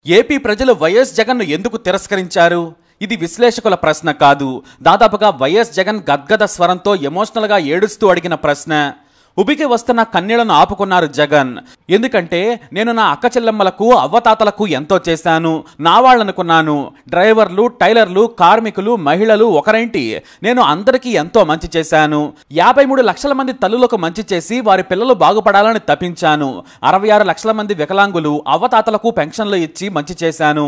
AP ప్రజలు YS జగన్ను ఎందుకు తిరస్కరించారు? ఇది విశ్లేషకుల ప్రశ్న కాదు. దాదాపుగా వైఎస్ జగన్ గద్గద స్వరంతో ఎమోషనల్గా ఏడుస్తూ అడిగిన ప్రశ్న. ఉబికి వస్తున్న కన్నీళ్లను ఆపుకున్నారు జగన్. ఎందుకంటే నేను నా అక్క చెల్లెమ్మలకు అవ్వతాతలకు ఎంతో చేశాను, నా వాళ్ళనుకున్నాను. డ్రైవర్లు, టైలర్లు, కార్మికులు, మహిళలు ఒకరేంటి, నేను అందరికీ ఎంతో మంచి చేశాను. 53 లక్షల మంది తల్లులకు మంచి చేసి వారి పిల్లలు బాగుపడాలని తప్పించాను. 66 లక్షల మంది వికలాంగులు అవ్వతాతలకు పెన్షన్లు ఇచ్చి మంచి చేశాను.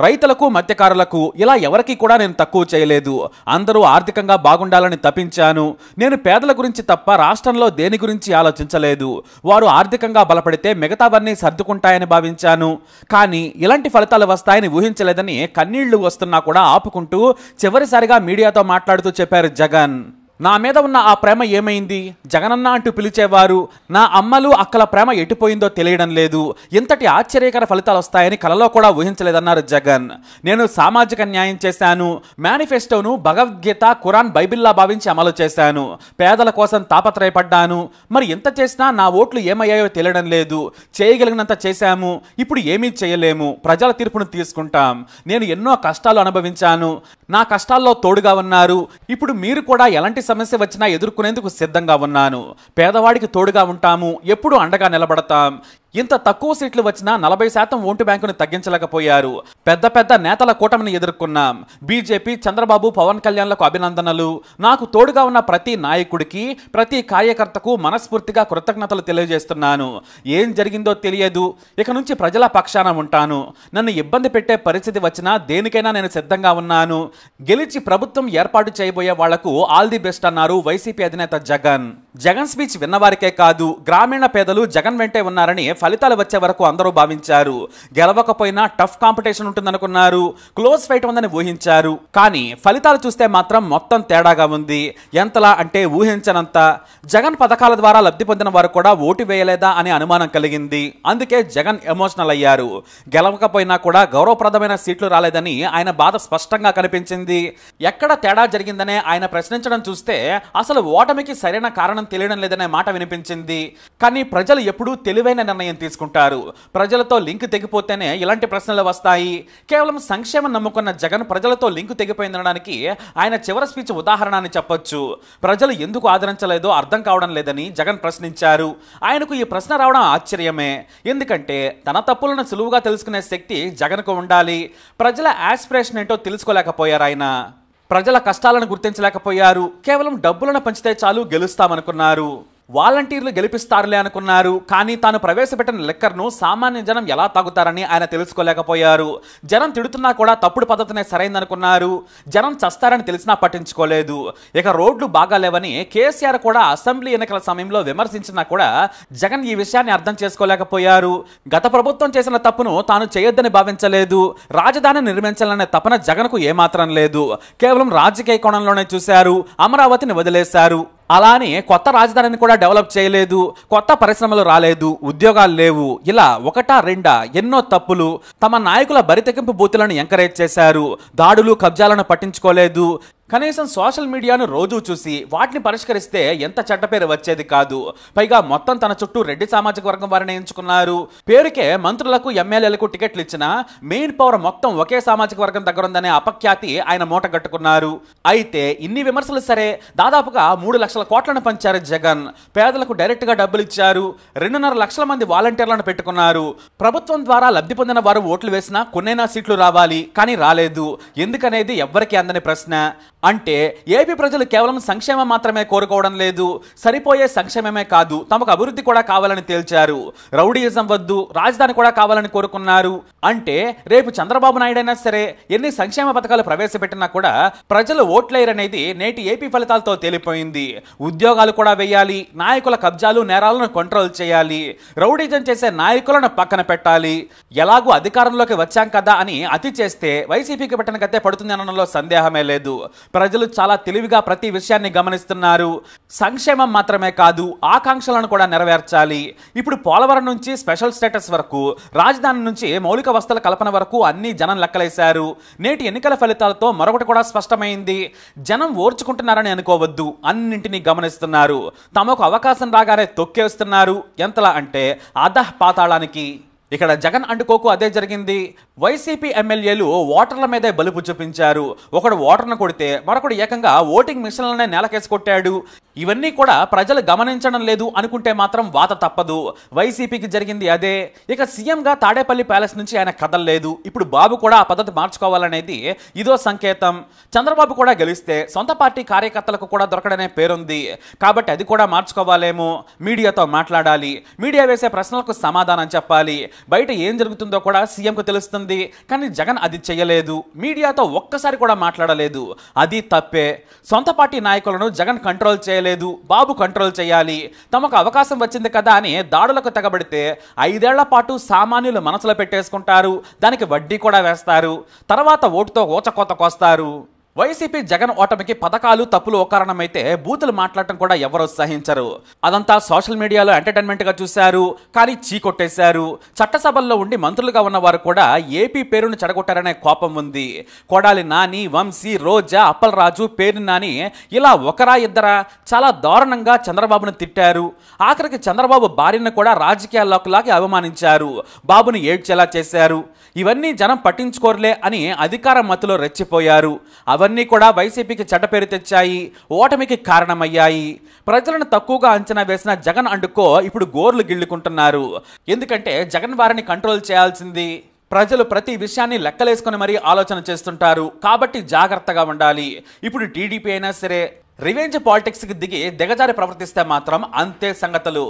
రైతులకు, మత్స్యకారులకు ఇలా ఎవరికి కూడా నేను తక్కువ చేయలేదు. అందరూ ఆర్థికంగా బాగుండాలని తప్పించాను. నేను పేదల గురించి తప్ప రాష్ట్రంలో దేని గురించి ఆలోచించలేదు. వారు ఆర్థికంగా బలపడితే మిగతావన్నీ సర్దుకుంటాయని భావించాను. కానీ ఇలాంటి ఫలితాలు వస్తాయని ఊహించలేదని కన్నీళ్లు వస్తున్నా కూడా ఆపుకుంటూ చివరిసారిగా మీడియాతో మాట్లాడుతూ చెప్పారు జగన్. నా మీద ఉన్న ఆ ప్రేమ ఏమైంది? జగనన్న అంటూ పిలిచేవారు. నా అమ్మలు, అక్కల ప్రేమ ఎటుపోయిందో తెలియడం లేదు. ఇంతటి ఆశ్చర్యకర ఫలితాలు వస్తాయని కలలో కూడా ఊహించలేదన్నారు జగన్. నేను సామాజిక న్యాయం చేశాను. మేనిఫెస్టోను భగవద్గీత, ఖురాన్, బైబిల్లా భావించి అమలు చేశాను. పేదల కోసం తాపత్రయపడ్డాను. మరి ఎంత చేసినా నా ఓట్లు ఏమయ్యాయో తెలియడం లేదు. చేయగలిగినంత చేశాము. ఇప్పుడు ఏమీ చేయలేము. ప్రజల తీర్పును తీసుకుంటాం. నేను ఎన్నో కష్టాలు అనుభవించాను. నా కష్టాల్లో తోడుగా ఉన్నారు. ఇప్పుడు మీరు కూడా ఎలాంటి సమస్య వచ్చినా ఎదుర్కొనేందుకు సిద్ధంగా ఉన్నాను. పేదవాడికి తోడుగా ఉంటాము. ఎప్పుడు అండగా నిలబడతాం. ఇంత తక్కువ సీట్లు వచ్చినా 40% ఓటు బ్యాంకును తగ్గించలేకపోయారు. పెద్ద పెద్ద నేతల కూటమిని ఎదుర్కొన్నాం. బీజేపీ, చంద్రబాబు, పవన్ కళ్యాణ్లకు అభినందనలు. నాకు తోడుగా ఉన్న ప్రతి నాయకుడికి, ప్రతి కార్యకర్తకు మనస్ఫూర్తిగా కృతజ్ఞతలు తెలియజేస్తున్నాను. ఏం జరిగిందో తెలియదు. ఇక నుంచి ప్రజల పక్షాన ఉంటాను. నన్ను ఇబ్బంది పెట్టే పరిస్థితి వచ్చినా దేనికైనా నేను సిద్ధంగా ఉన్నాను. గెలిచి ప్రభుత్వం ఏర్పాటు చేయబోయే వాళ్లకు ఆల్ ది బెస్ట్ అన్నారు వైసీపీ అధినేత జగన్. జగన్ స్పీచ్ విన్నవారికే కాదు, గ్రామీణ పేదలు జగన్ వెంటే ఉన్నారని ఫలితాలు వచ్చే వరకు అందరూ భావించారు. గెలవకపోయినా టఫ్ కాంపిటీషన్ ఉంటుందనుకున్నారు. క్లోజ్ ఫైట్ ఉందని ఊహించారు. కానీ ఫలితాలు చూస్తే మాత్రం మొత్తం తేడాగా ఉంది. ఎంతలా అంటే ఊహించనంత. జగన్ పథకాల ద్వారా లబ్ధి పొందిన వారు కూడా ఓటు వేయలేదా అనే అనుమానం కలిగింది. అందుకే జగన్ ఎమోషనల్ అయ్యారు. గెలవకపోయినా కూడా గౌరవప్రదమైన సీట్లు రాలేదని ఆయన బాధ స్పష్టంగా కనిపించింది. ఎక్కడ తేడా జరిగిందనే ఆయన ప్రశ్నించడం చూస్తే అసలు ఓటమికి సరైన కారణం తెలియడం లేదనే మాట వినిపించింది. కానీ ప్రజలు ఎప్పుడూ తెలివైన నిర్ణయం తీసుకుంటారు. ప్రజలతో లింక్ తెగిపోతేనే ఇలాంటి ప్రశ్నలు వస్తాయి. కేవలం సంక్షేమం నమ్ముకున్న జగన్ ప్రజలతో లింక్ తెగిపోయిందనడానికి ఆయన చివరి స్పీచ్ ఉదాహరణ అని చెప్పొచ్చు. ప్రజలు ఎందుకు ఆదరించలేదో అర్థం కావడం లేదని జగన్ ప్రశ్నించారు. ఆయనకు ఈ ప్రశ్న రావడం ఆశ్చర్యమే. ఎందుకంటే తన తప్పులను సులువుగా తెలుసుకునే శక్తి జగన్కు ఉండాలి. ప్రజల ఆస్పిరేషన్ ఏంటో తెలుసుకోలేకపోయారు ఆయన. ప్రజల కష్టాలను గుర్తించలేకపోయారు. కేవలం డబ్బులను పంచితే చాలు గెలుస్తామనుకున్నారు. వాలంటీర్లు గెలిపిస్తారులే అనుకున్నారు. కానీ తాను ప్రవేశపెట్టిన లెక్కర్ను సామాన్య జనం ఎలా తాగుతారని ఆయన తెలుసుకోలేకపోయారు. జనం తిడుతున్నా కూడా తప్పుడు పద్ధతినే సరైందనుకున్నారు. జనం చస్తారని తెలిసినా పట్టించుకోలేదు. ఇక రోడ్లు బాగాలేవని కేసీఆర్ కూడా అసెంబ్లీ ఎన్నికల సమయంలో విమర్శించినా కూడా జగన్ ఈ విషయాన్ని అర్థం చేసుకోలేకపోయారు. గత ప్రభుత్వం చేసిన తప్పును తాను చేయొద్దని భావించలేదు. రాజధాని నిర్మించాలనే తపన జగన్కు ఏమాత్రం లేదు. కేవలం రాజకీయ కోణంలోనే చూశారు. అమరావతిని వదిలేశారు. అలానే కొత్త రాజధానిని కూడా డెవలప్ చేయలేదు. కొత్త పరిశ్రమలు రాలేదు. ఉద్యోగాలు లేవు. ఇలా ఒకటా రెండా ఎన్నో తప్పులు. తమ నాయకుల బరితెగింపు బూతులను ఎంకరేజ్ చేశారు. దాడులు, కబ్జాలను పట్టించుకోలేదు. కనీసం సోషల్ మీడియాను రోజు చూసి వాటిని పరిష్కరిస్తే ఎంత చెడ్డ పేరు వచ్చేది కాదు. పైగా మొత్తం తన చుట్టూ రెడ్డి సామాజిక వర్గం వారిని ఎంచుకున్నారు. పేరుకే మంత్రులకు, ఎమ్మెల్యేలకు టికెట్లు ఇచ్చినా మెయిన్ పవర్ మొత్తం ఒకే సామాజిక వర్గం దగ్గర ఉందనే అపఖ్యాతి ఆయన మూటగట్టుకున్నారు. అయితే ఇన్ని విమర్శలు సరే, దాదాపుగా 3 లక్షల కోట్లను పంచారు జగన్. పేదలకు డైరెక్ట్ గా డబ్బులు ఇచ్చారు. 2.5 లక్షల మంది వాలంటీర్లను పెట్టుకున్నారు. ప్రభుత్వం ద్వారా లబ్ధి పొందిన వారు ఓట్లు వేసినా కొన్నైనా సీట్లు రావాలి. కానీ రాలేదు. ఎందుకనేది ఎవ్వరికీ అందని ప్రశ్న. అంటే ఏపీ ప్రజలు కేవలం సంక్షేమం మాత్రమే కోరుకోవడం లేదు. సరిపోయే సంక్షేమమే కాదు, తమకు అభివృద్ధి కూడా కావాలని తేల్చారు. రౌడీయిజం వద్దు, రాజధాని కూడా కావాలని కోరుకున్నారు. అంటే రేపు చంద్రబాబు నాయుడు అయినా సరే ఎన్ని సంక్షేమ పథకాలు ప్రవేశపెట్టినా కూడా ప్రజలు ఓట్లేరనేది నేటి ఏపీ ఫలితాలతో తేలిపోయింది. ఉద్యోగాలు కూడా వేయాలి. నాయకుల కబ్జాలు, నేరాలను కంట్రోల్ చేయాలి. రౌడీజం చేసే నాయకులను పక్కన పెట్టాలి. ఎలాగూ అధికారంలోకి వచ్చాం కదా అని అతి చేస్తే వైసీపీకి పెట్టిన గతే పడుతుంది అనడంలో సందేహమే లేదు. ప్రజలు చాలా తెలివిగా ప్రతి విషయాన్ని గమనిస్తున్నారు. సంక్షేమం మాత్రమే కాదు, ఆకాంక్షలను కూడా నెరవేర్చాలి. ఇప్పుడు పోలవరం నుంచి స్పెషల్ స్టేటస్ వరకు, రాజధాని నుంచి మౌలిక వసతుల కల్పన వరకు అన్ని జనం లెక్కలేశారు. నేటి ఎన్నికల ఫలితాలతో మరొకటి కూడా స్పష్టమైంది. జనం ఓర్చుకుంటున్నారని అనుకోవద్దు, అన్నింటినీ గమనిస్తున్నారు. తమకు అవకాశం రాగానే తొక్కేస్తున్నారు. ఎంతలా అంటే అధః పాతాళానికి. ఇక్కడ జగన్ అండుకోకు అదే జరిగింది. వైసీపీ ఎమ్మెల్యేలు ఓటర్ల మీదే బలుపు చూపించారు. ఒకడు ఓటర్ను కొడితే మరొకడు ఏకంగా ఓటింగ్ మిషన్లనే నేలకేసి కొట్టాడు. ఇవన్నీ కూడా ప్రజలు గమనించడం లేదు అనుకుంటే మాత్రం వాత తప్పదు. వైసీపీకి జరిగింది అదే. ఇక సీఎంగా తాడేపల్లి ప్యాలెస్ నుంచి ఆయన కదలలేదు. ఇప్పుడు బాబు కూడా ఆ పద్ధతి మార్చుకోవాలనేది ఇదో సంకేతం. చంద్రబాబు కూడా గెలిస్తే సొంత పార్టీ కార్యకర్తలకు కూడా దొరకడనే పేరుంది కాబట్టి అది కూడా మార్చుకోవాలేమో. మీడియాతో మాట్లాడాలి, మీడియా వేసే ప్రశ్నలకు సమాధానం చెప్పాలి. బయట ఏం జరుగుతుందో కూడా సీఎంకు తెలుస్తుంది. కానీ జగన్ అది చేయలేదు. మీడియాతో ఒక్కసారి కూడా మాట్లాడలేదు. అది తప్పే. సొంత పార్టీ నాయకులను జగన్ కంట్రోల్ చేయలేదు, బాబు కంట్రోల్ చేయాలి. తమకు అవకాశం వచ్చింది కదా అని దాడులకు తెగబడితే 5 ఏళ్ల పాటు సామాన్యులు మనసులో పెట్టేసుకుంటారు. దానికి వడ్డీ కూడా వేస్తారు. తర్వాత ఓటుతో ఊచకోత కోస్తారు. వైసీపీ జగన్ ఓటమికి పథకాలు తప్పులు ఒక కారణమైతే బూతులు మాట్లాడటం కూడా ఎవరూ సహించరు. అదంతా సోషల్ మీడియాలో ఎంటర్టైన్మెంట్గా చూశారు, కానీ చీకొట్టేశారు. చట్టసభల్లో ఉండి మంత్రులుగా ఉన్నవారు కూడా ఏపీ పేరును చెడగొట్టారనే కోపం ఉంది. కొడాలి నాని, వంశీ, రోజా, అప్పలరాజు, పేరు నాని ఇలా ఒకరా ఇద్దరా చాలా దారుణంగా చంద్రబాబును తిట్టారు. ఆఖరికి చంద్రబాబు భార్యను కూడా రాజకీయాల్లోకి లాగి అవమానించారు. బాబుని ఏడ్చేలా చేశారు. ఇవన్నీ జనం పట్టించుకోర్లే అని అధికార మత్తులో రెచ్చిపోయారు. అవన్నీ కూడా వైసీపీకి చెడ్డ పేరు తెచ్చాయి, ఓటమికి కారణమయ్యాయి. ప్రజలను తక్కువగా అంచనా వేసిన జగన్ అండుకో ఇప్పుడు గోర్లు గిల్లుకుంటున్నారు. ఎందుకంటే జగన్ వారిని కంట్రోల్ చేయాల్సింది. ప్రజలు ప్రతి విషయాన్ని లెక్కలేసుకుని మరీ ఆలోచన చేస్తుంటారు కాబట్టి జాగ్రత్తగా ఉండాలి. ఇప్పుడు టీడీపీ అయినా సరే రివెంజ్ పాలిటిక్స్కి దిగి దిగజారి ప్రవర్తిస్తే మాత్రం అంతే సంగతులు.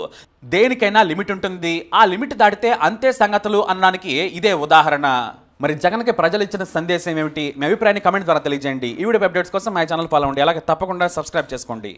దేనికైనా లిమిట్ ఉంటుంది. ఆ లిమిట్ దాటితే అంతే సంగతులు అనడానికి ఇదే ఉదాహరణ. మరి జగన్కి ప్రజలు ఇచ్చిన సందేశం ఏమిటి? మీ అభిప్రాయాన్ని కమెంట్ ద్వారా తెలియజేయండి. ఈ వీడియో అప్డేట్స్ కోసం మా ఛానల్ ఫాలో అవ్వండి. అలాగే తప్పకుండా సబ్స్క్రైబ్ చేసుకోండి.